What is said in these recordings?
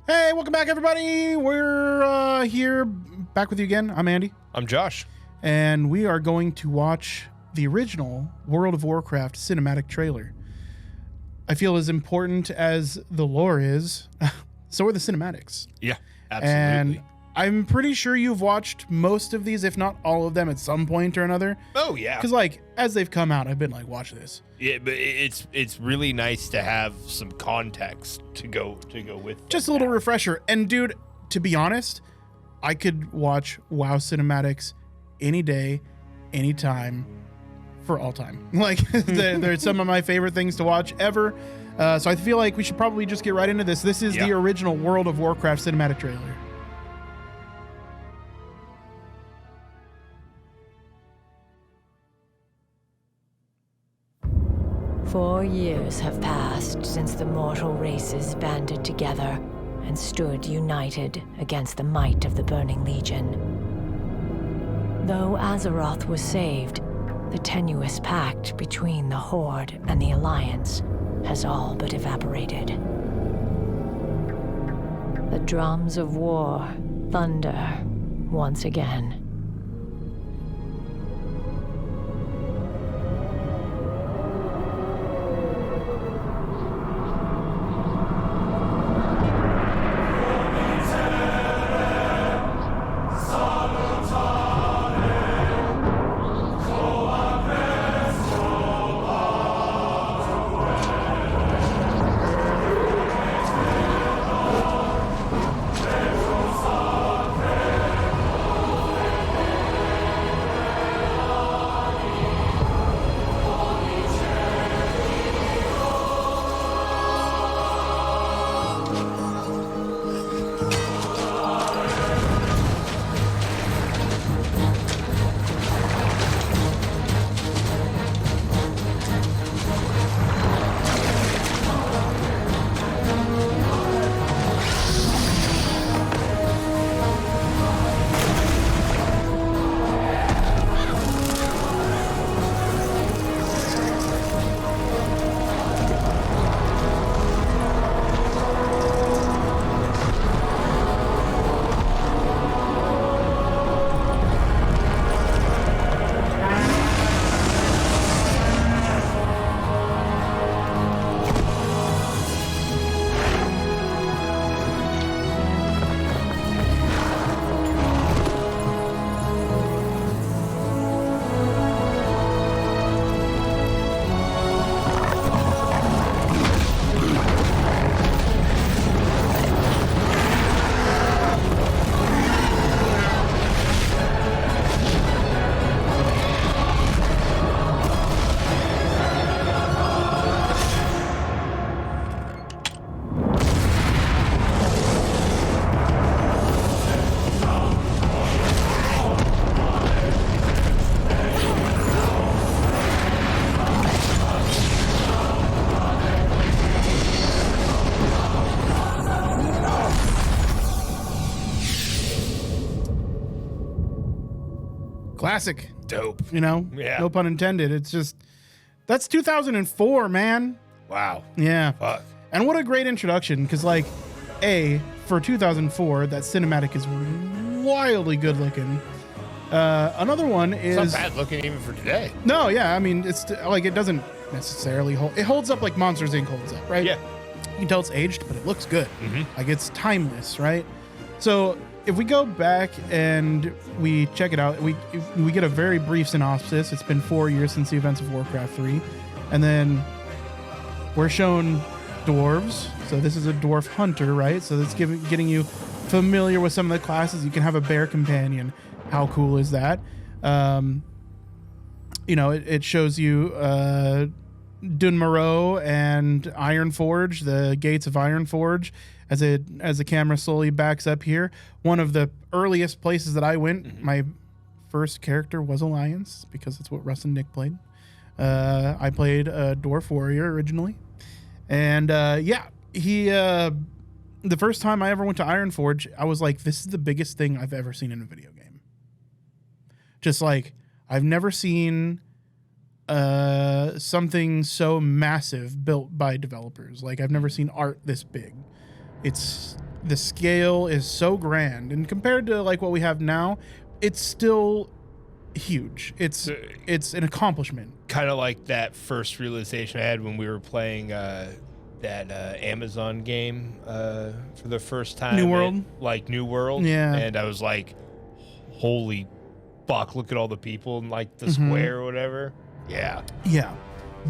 Hey, welcome back, everybody. We're here back with you again. I'm Andy. I'm Josh. And we are going to watch the original World of Warcraft cinematic trailer. I feel as important as the lore is, so are the cinematics. Yeah, absolutely. And I'm pretty sure you've watched most of these, if not all of them, at some point or another. Oh, yeah. Because, like, as they've come out, I've been like, watch this. Yeah, but it's really nice to have some context to go with. Just a little refresher. And, dude, to be honest, I could watch WoW cinematics any day, anytime, for all time. Like, they're some of my favorite things to watch ever. So I feel like we should probably just get right into this. This is the original World of Warcraft cinematic trailer. "4 years have passed since the mortal races banded together and stood united against the might of the Burning Legion. Though Azeroth was saved, the tenuous pact between the Horde and the Alliance has all but evaporated. The drums of war thunder once again. Classic. Dope. You know? Yeah. No pun intended. It's just, that's 2004, man. Wow. Yeah. Fuck. And what a great introduction, because, like, for 2004, that cinematic is wildly good looking. Another one is... It's not bad looking even for today. No, yeah, I mean, it's like, it doesn't necessarily hold... It holds up like Monsters, Inc. holds up, right? Yeah. You can tell it's aged, but it looks good. Mm-hmm. Like, it's timeless, right? So if we go back and we check it out, we get a very brief synopsis. It's been 4 years since the events of Warcraft 3. And then we're shown dwarves. So this is a dwarf hunter, right? So that's getting you familiar with some of the classes. You can have a bear companion. How cool is that? You know, it shows you Dunmarrow and Ironforge, the gates of Ironforge, as the camera slowly backs up here. One of the earliest places that I went, my first character was Alliance, because that's what Russ and Nick played. I played a dwarf warrior originally. And yeah, the first time I ever went to Ironforge, I was like, this is the biggest thing I've ever seen in a video game. Just like, I've never seen something so massive built by developers. Like, I've never seen art this big. It's the scale is so grand, and compared to like what we have now, it's still huge. It's an accomplishment. Kind of like that first realization I had when we were playing that Amazon game for the first time. New World? New World. Yeah. And I was like, holy fuck, look at all the people in like the square or whatever. Yeah. Yeah.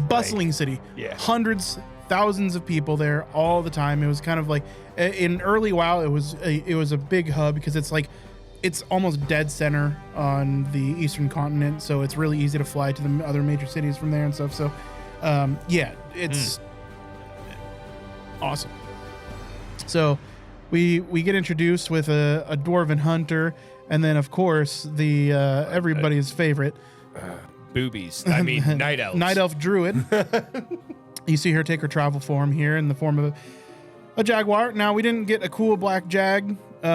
Bustling city. Yeah. Hundreds, thousands of people there all the time. It was kind of like in early WoW, it was a big hub because it's almost dead center on the eastern continent, so it's really easy to fly to the other major cities from there and stuff. So it's awesome. So we get introduced with a dwarven hunter, and then of course the everybody's favorite boobies. I mean, night elves. Night elf druid. You see her take her travel form here in the form of a jaguar. Now, we didn't get a cool black jag. We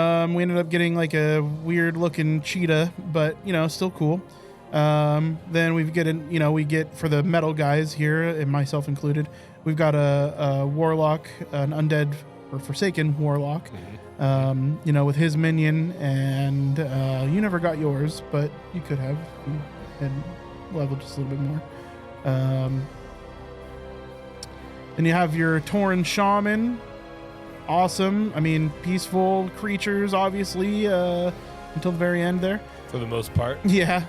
ended up getting like a weird looking cheetah, but still cool. Then we get for the metal guys here, and myself included, we've got a warlock, an undead or forsaken warlock, with his minion, and you never got yours, but you could have. You had leveled just a little bit more. Then you have your Tauren shaman. Awesome. I mean, peaceful creatures, obviously, until the very end there. For the most part. Yeah.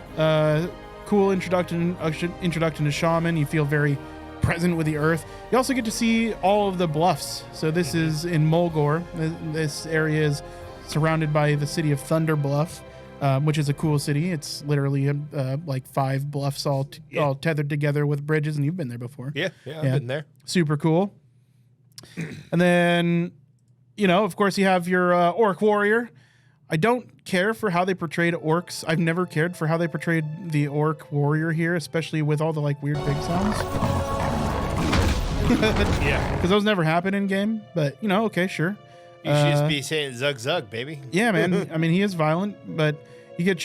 Cool introduction to shaman. You feel very present with the earth. You also get to see all of the bluffs. So this is in Mulgore. This area is surrounded by the city of Thunder Bluff, which is a cool city. It's literally like 5 bluffs all tethered together with bridges, and you've been there before. Yeah, I've been there. Super cool. And then, of course, you have your orc warrior. I don't care for how they portrayed orcs. I've never cared for how they portrayed the orc warrior here, especially with all the like weird pig sounds. Yeah. Because those never happen in game, but okay, sure. You should just be saying zug zug, baby. Yeah, man. I mean, he is violent, but you get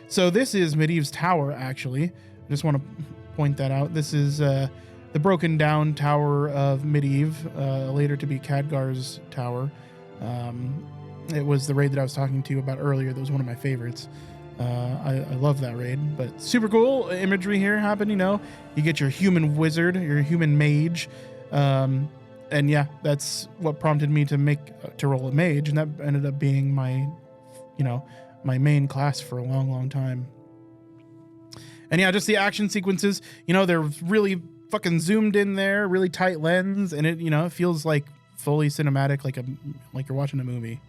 so this is Medivh's tower, actually. I just want to point that out. This is the broken down tower of Medivh, later to be Khadgar's tower. It was the raid that I was talking to you about earlier. That was one of my favorites. I love that raid, but super cool imagery here happen. You get your human wizard, your human mage, and yeah, that's what prompted me to roll a mage, and that ended up being my main class for a long, long time. And yeah, just the action sequences. They're really fucking zoomed in there, really tight lens, and it feels like fully cinematic, like you're watching a movie.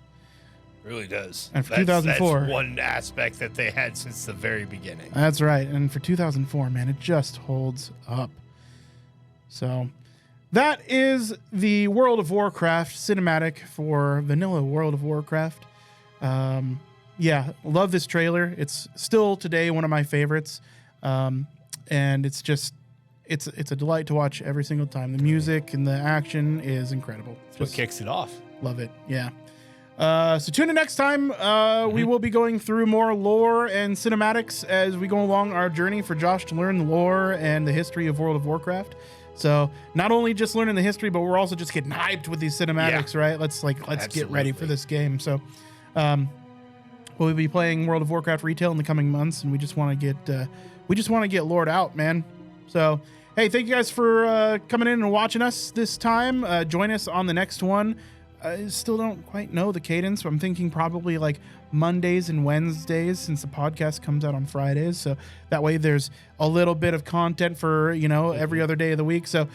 Really does. And for 2004, that's one aspect that they had since the very beginning. That's right. And for 2004, man, it just holds up. So that is the World of Warcraft cinematic for vanilla World of Warcraft. Yeah, love this trailer. It's still today one of my favorites. And it's a delight to watch every single time. The music and the action is incredible. That's what kicks it off. Love it. Yeah. So tune in next time. We will be going through more lore and cinematics as we go along our journey for Josh to learn the lore and the history of World of Warcraft. So not only just learning the history, but we're also just getting hyped with these cinematics, right? Let's get ready for this game. So we'll be playing World of Warcraft retail in the coming months, and we just want to get lored out, man. So hey, thank you guys for coming in and watching us this time. Join us on the next one. I still don't quite know the cadence, but I'm thinking probably like Mondays and Wednesdays, since the podcast comes out on Fridays. So that way there's a little bit of content for, every other day of the week. So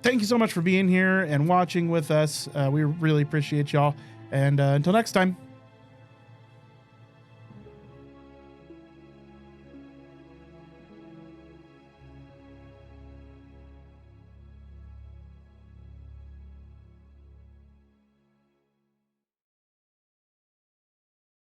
thank you so much for being here and watching with us. We really appreciate y'all. And until next time.